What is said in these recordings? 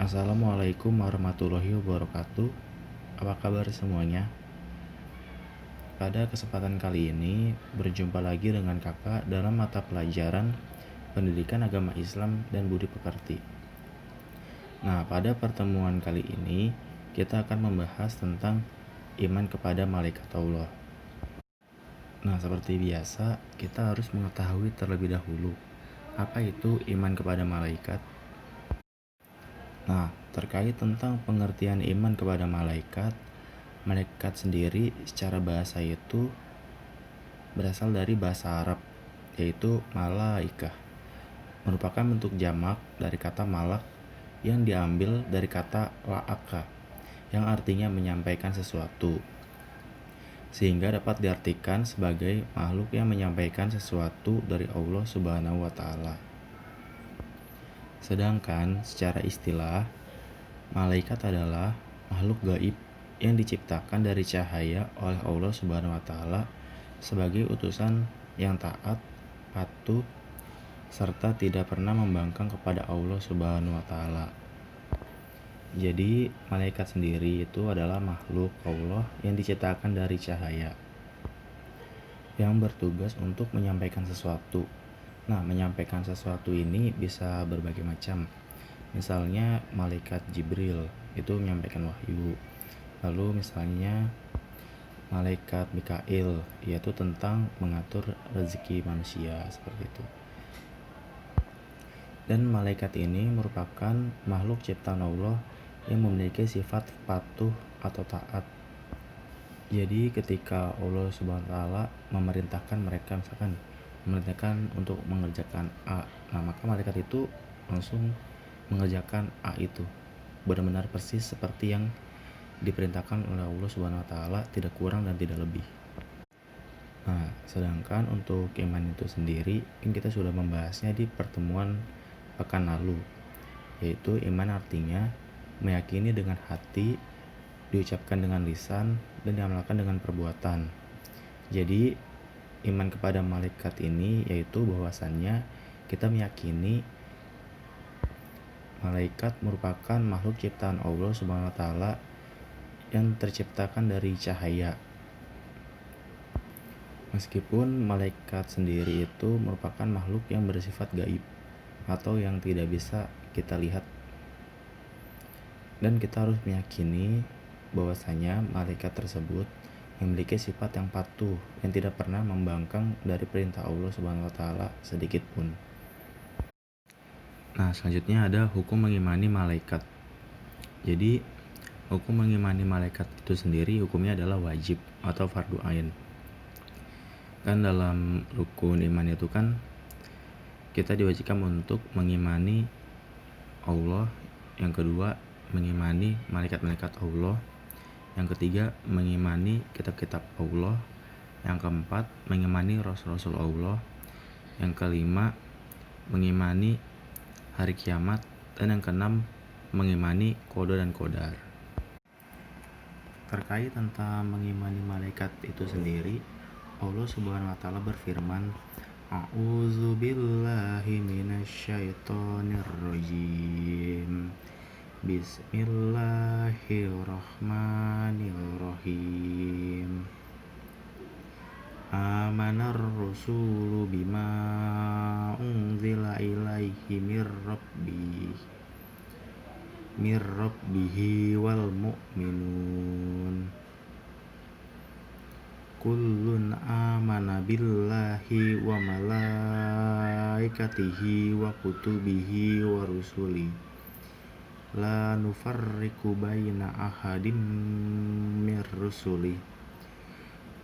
Assalamualaikum warahmatullahi wabarakatuh. Apa kabar semuanya? Pada kesempatan kali ini berjumpa lagi dengan kakak dalam mata pelajaran Pendidikan Agama Islam dan Budi Pekerti. Nah, pada pertemuan kali ini kita akan membahas tentang iman kepada malaikat Allah. Nah, seperti biasa, kita harus mengetahui terlebih dahulu apa itu iman kepada malaikat. Nah, terkait tentang pengertian iman kepada malaikat sendiri secara bahasa itu berasal dari bahasa Arab, yaitu malaikah, merupakan bentuk jamak dari kata malak yang diambil dari kata la'aka, yang artinya menyampaikan sesuatu, sehingga dapat diartikan sebagai makhluk yang menyampaikan sesuatu dari Allah Subhanahu wa Ta'ala. Sedangkan secara istilah, malaikat adalah makhluk gaib yang diciptakan dari cahaya oleh Allah Subhanahu wa Ta'ala sebagai utusan yang taat, patuh, serta tidak pernah membangkang kepada Allah Subhanahu wa Ta'ala. Jadi, malaikat sendiri itu adalah makhluk Allah yang diciptakan dari cahaya yang bertugas untuk menyampaikan sesuatu. Nah, menyampaikan sesuatu ini bisa berbagai macam. Misalnya malaikat Jibril itu menyampaikan wahyu. Lalu misalnya malaikat Mikail, yaitu tentang mengatur rezeki manusia, seperti itu. Dan malaikat ini merupakan makhluk ciptaan Allah yang memiliki sifat patuh atau taat. Jadi ketika Allah Subhanahu wa Ta'ala memerintahkan mereka, misalkan memerintahkan untuk mengerjakan A, nah maka malaikat itu langsung mengerjakan A itu benar-benar persis seperti yang diperintahkan oleh Allah Subhanahu wa Ta'ala, tidak kurang dan tidak lebih. Nah, sedangkan untuk iman itu sendiri kan kita sudah membahasnya di pertemuan pekan lalu, yaitu iman artinya meyakini dengan hati, diucapkan dengan lisan, dan diamalkan dengan perbuatan. Jadi iman kepada malaikat ini yaitu bahwasannya kita meyakini malaikat merupakan makhluk ciptaan Allah Subhanahu wa Ta'ala yang terciptakan dari cahaya. Meskipun malaikat sendiri itu merupakan makhluk yang bersifat gaib atau yang tidak bisa kita lihat, dan kita harus meyakini bahwasanya malaikat tersebut memiliki sifat yang patuh, yang tidak pernah membangkang dari perintah Allah Subhanahu wa Ta'ala sedikit pun. Nah, selanjutnya ada hukum mengimani malaikat. Jadi, hukum mengimani malaikat itu sendiri hukumnya adalah wajib atau fardu ain. Kan dalam rukun iman itu kan kita diwajibkan untuk mengimani Allah, yang kedua mengimani malaikat-malaikat Allah, yang ketiga mengimani kitab-kitab Allah, yang keempat mengimani rasul-rasul Allah, yang kelima mengimani hari kiamat, dan yang keenam mengimani qada dan qadar. Terkait tentang mengimani malaikat itu sendiri, Allah Subhanahu wa Ta'ala berfirman, A'udzu billahi minasyaitonir rajim. Bismillahirrahmanirrahim. Amanar rasulu bima unzila ilaihi mir rabbihi wal mu'minun. Kullun amana billahi wa malaikatihi wa kutubihi wa rusuli la nufarriqu baina ahadim mir rusuli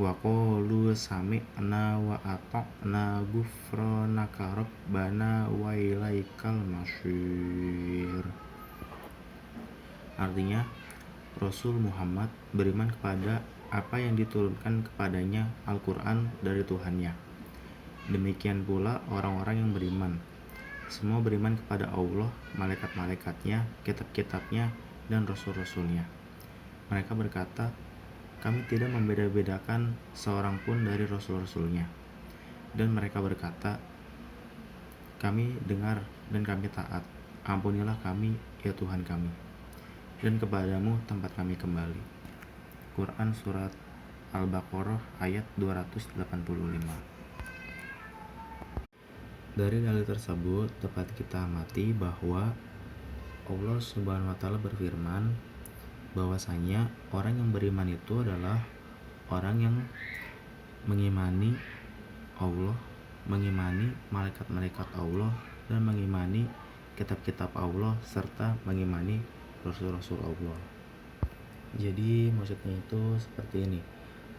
wa qalu sami'na wa ata'na ghufranaka rabbana wa ilaikal masyir. Artinya, Rasul Muhammad beriman kepada apa yang diturunkan kepadanya Al-Quran dari Tuhannya. Demikian pula orang-orang yang beriman. Semua beriman kepada Allah, malaikat-malaikatnya, kitab-kitabnya, dan rasul-rasulnya. Mereka berkata, kami tidak membeda-bedakan seorang pun dari rasul-rasulnya. Dan mereka berkata, kami dengar dan kami taat. ampunilah kami ya Tuhan kami, dan kepadamu tempat kami kembali. Quran Surat Al-Baqarah ayat 285. Dari dalil tersebut dapat kita amati bahwa Allah Subhanahu wa Ta'ala berfirman bahwasanya orang yang beriman itu adalah orang yang mengimani Allah, mengimani malaikat-malaikat Allah, dan mengimani kitab-kitab Allah, serta mengimani Rasul-Rasul Allah. Jadi maksudnya itu seperti ini,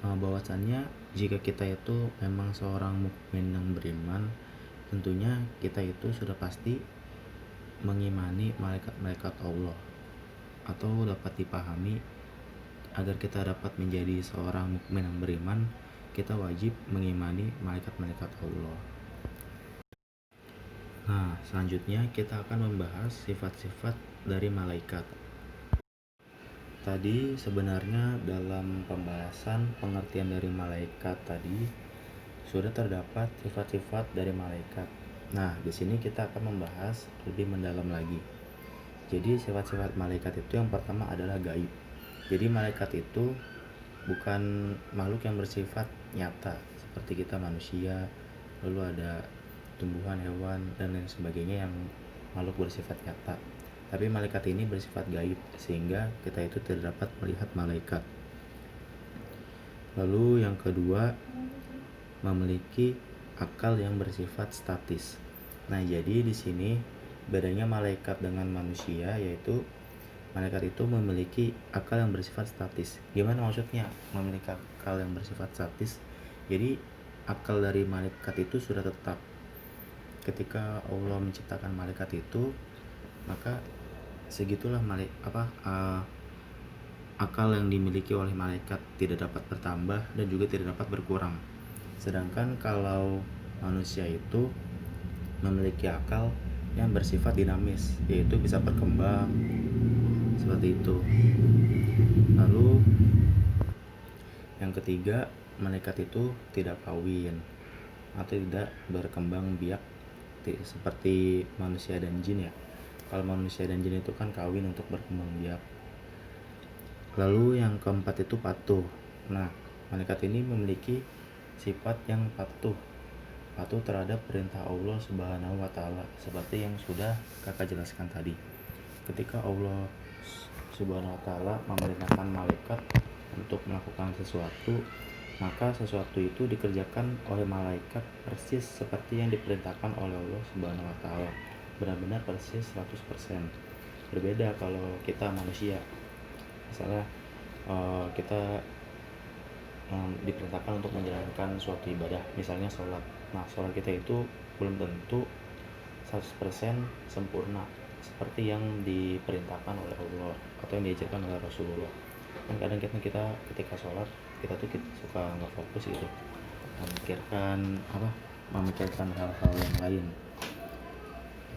bahwasannya jika kita itu memang seorang mukmin yang beriman, tentunya kita itu sudah pasti mengimani malaikat-malaikat Allah, atau dapat dipahami agar kita dapat menjadi seorang mukmin yang beriman, kita wajib mengimani malaikat-malaikat Allah. Nah, selanjutnya kita akan membahas sifat-sifat dari malaikat. Tadi sebenarnya dalam pembahasan pengertian dari malaikat tadi sudah terdapat sifat-sifat dari malaikat. Nah, di sini kita akan membahas lebih mendalam lagi. Jadi sifat-sifat malaikat itu yang pertama adalah gaib. Jadi malaikat itu bukan makhluk yang bersifat nyata seperti kita manusia, lalu ada tumbuhan, hewan, dan lain sebagainya yang makhluk bersifat nyata. Tapi malaikat ini bersifat gaib, sehingga kita itu tidak dapat melihat malaikat. Lalu yang kedua, memiliki akal yang bersifat statis. Nah, jadi di sini bedanya malaikat dengan manusia, yaitu malaikat itu memiliki akal yang bersifat statis. Gimana maksudnya memiliki akal yang bersifat statis? Jadi akal dari malaikat itu sudah tetap. Ketika Allah menciptakan malaikat itu, maka segitulah akal yang dimiliki oleh malaikat, tidak dapat bertambah dan juga tidak dapat berkurang. Sedangkan kalau manusia itu memiliki akal yang bersifat dinamis, yaitu bisa berkembang seperti itu. Lalu yang ketiga, malaikat itu tidak kawin atau tidak berkembang biak seperti manusia dan jin ya. Kalau manusia dan jin itu kan kawin untuk berkembang biak. Lalu yang keempat itu patuh. Nah, malaikat ini memiliki sifat yang patuh terhadap perintah Allah Subhanahu wa Ta'ala, seperti yang sudah kakak jelaskan tadi. Ketika Allah Subhanahu wa Ta'ala memerintahkan malaikat untuk melakukan sesuatu, maka sesuatu itu dikerjakan oleh malaikat persis seperti yang diperintahkan oleh Allah Subhanahu wa Ta'ala, benar-benar persis 100%. Berbeda kalau kita manusia, misalnya kita diperintahkan untuk menjalankan suatu ibadah, misalnya sholat. Nah, sholat kita itu belum tentu 100% sempurna seperti yang diperintahkan oleh Allah atau yang diajarkan oleh Rasulullah. Dan kadang kita ketika sholat, kita suka nggak fokus gitu, memikirkan hal-hal yang lain.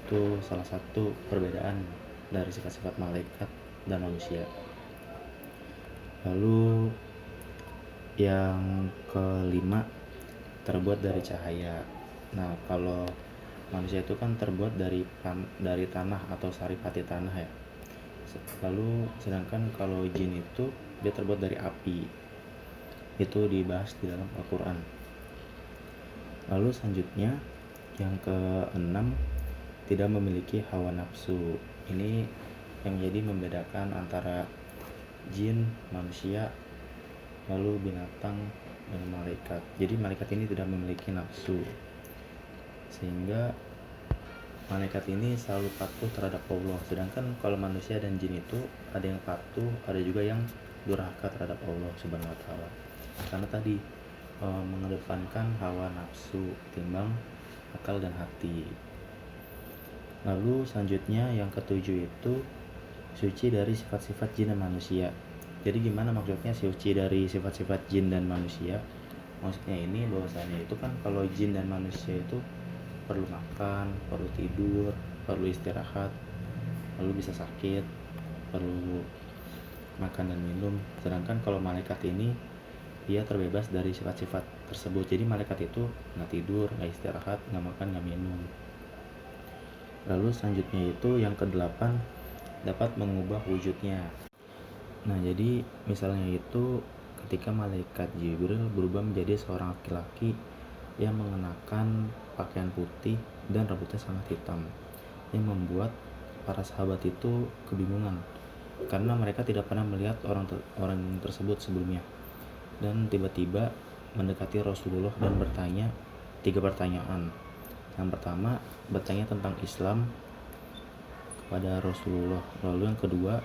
Itu salah satu perbedaan dari sifat-sifat malaikat dan manusia. Lalu yang kelima, terbuat dari cahaya. Nah, kalau manusia itu kan terbuat dari tanah atau saripati tanah ya. Lalu sedangkan kalau jin itu dia terbuat dari api. Itu dibahas di dalam Al-Quran. Lalu selanjutnya yang keenam, tidak memiliki hawa nafsu. Ini yang jadi membedakan antara jin, manusia, lalu binatang, dan malaikat. Jadi malaikat ini tidak memiliki nafsu, sehingga malaikat ini selalu patuh terhadap Allah. Sedangkan kalau manusia dan jin itu ada yang patuh, ada juga yang durhaka terhadap Allah Subhanahu wa Ta'ala, karena tadi mengedepankan hawa nafsu timbang akal dan hati. Lalu selanjutnya yang ketujuh itu suci dari sifat-sifat jin dan manusia. Jadi gimana maksudnya suci dari sifat-sifat jin dan manusia? Maksudnya ini bahwasanya itu kan kalau jin dan manusia itu perlu makan, perlu tidur, perlu istirahat, lalu bisa sakit, perlu makan dan minum. Sedangkan kalau malaikat ini dia terbebas dari sifat-sifat tersebut. Jadi malaikat itu nggak tidur, nggak istirahat, nggak makan, nggak minum. Lalu selanjutnya itu yang kedelapan, dapat mengubah wujudnya. Nah, jadi misalnya itu ketika malaikat Jibril berubah menjadi seorang laki-laki yang mengenakan pakaian putih dan rambutnya sangat hitam, yang membuat para sahabat itu kebingungan karena mereka tidak pernah melihat orang tersebut sebelumnya, dan tiba-tiba mendekati Rasulullah dan bertanya 3 pertanyaan. Yang pertama, bertanya tentang Islam kepada Rasulullah. Lalu yang kedua,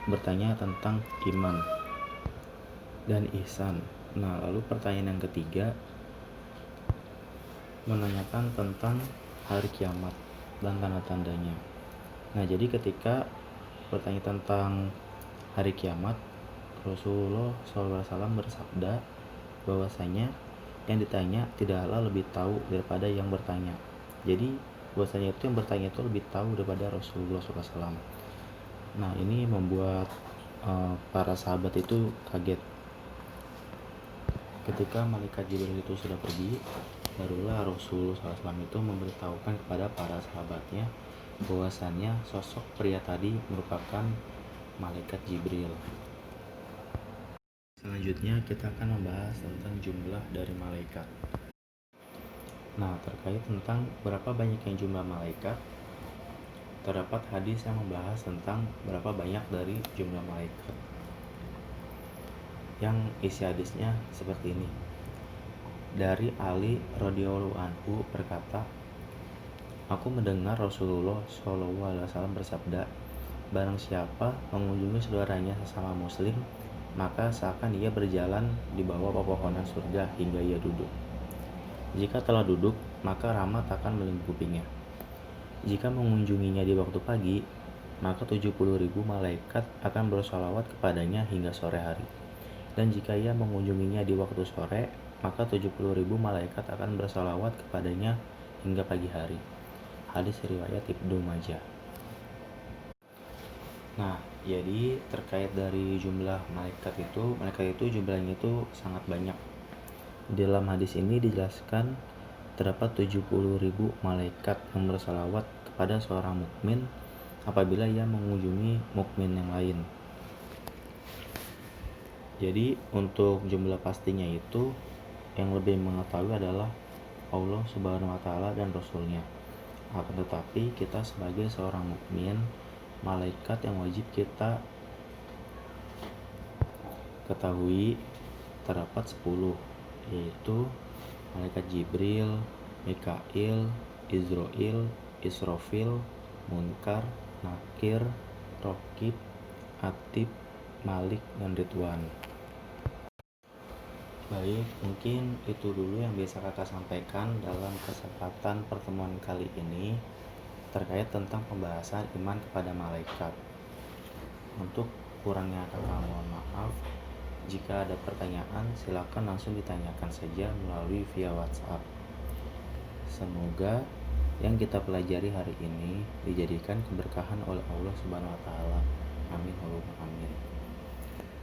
bertanya tentang iman dan ihsan. Nah, lalu pertanyaan yang ketiga, menanyakan tentang hari kiamat dan tanda-tandanya. Nah, jadi ketika bertanya tentang hari kiamat, Rasulullah SAW bersabda bahwasanya yang ditanya tidaklah lebih tahu daripada yang bertanya. Jadi bahwasanya itu yang bertanya itu lebih tahu daripada Rasulullah SAW. Nah, ini membuat para sahabat itu kaget. Ketika malaikat Jibril itu sudah pergi, barulah Rasulullah SAW itu memberitahukan kepada para sahabatnya bahwasannya sosok pria tadi merupakan malaikat Jibril. Selanjutnya kita akan membahas tentang jumlah dari malaikat. Nah, terkait tentang berapa banyak yang jumlah malaikat, terdapat hadis yang membahas tentang berapa banyak dari jumlah malaikat. Yang isi hadisnya seperti ini. Dari Ali radhiyallahu anhu berkata, aku mendengar Rasulullah SAW bersabda, barang siapa mengunjungi saudaranya sesama muslim, maka seakan ia berjalan di bawah pepohonan surga hingga ia duduk. Jika telah duduk, maka rahmat akan melingkupinya. Jika mengunjunginya di waktu pagi, maka 70.000 malaikat akan bersolawat kepadanya hingga sore hari. Dan jika ia mengunjunginya di waktu sore, maka 70.000 malaikat akan bersolawat kepadanya hingga pagi hari. Hadis riwayat Ibnu Majah. Nah, jadi terkait dari jumlah malaikat itu jumlahnya itu sangat banyak. Di dalam hadis ini dijelaskan terdapat 70.000 malaikat yang bersalawat kepada seorang mukmin apabila ia mengunjungi mukmin yang lain. Jadi untuk jumlah pastinya itu yang lebih mengetahui adalah Allah Subhanahu wa taala dan Rasulnya. Akan tetapi kita sebagai seorang mukmin, malaikat yang wajib kita ketahui terdapat 10, yaitu malaikat Jibril, Mikail, Izrail, Israfil, Munkar, Nakir, Rokib, Atib, Malik, dan Ridwan. Baik, mungkin itu dulu yang bisa kakak sampaikan dalam kesempatan pertemuan kali ini terkait tentang pembahasan iman kepada malaikat. Untuk kurangnya kakak mohon maaf. Jika ada pertanyaan, silakan langsung ditanyakan saja melalui via WhatsApp. Semoga yang kita pelajari hari ini dijadikan keberkahan oleh Allah Subhanahu wa taala. Amin Allahumma amin.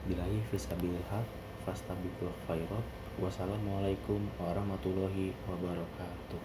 Billahi fisabilil haq fastabiqul khairat. Wassalamualaikum warahmatullahi wabarakatuh.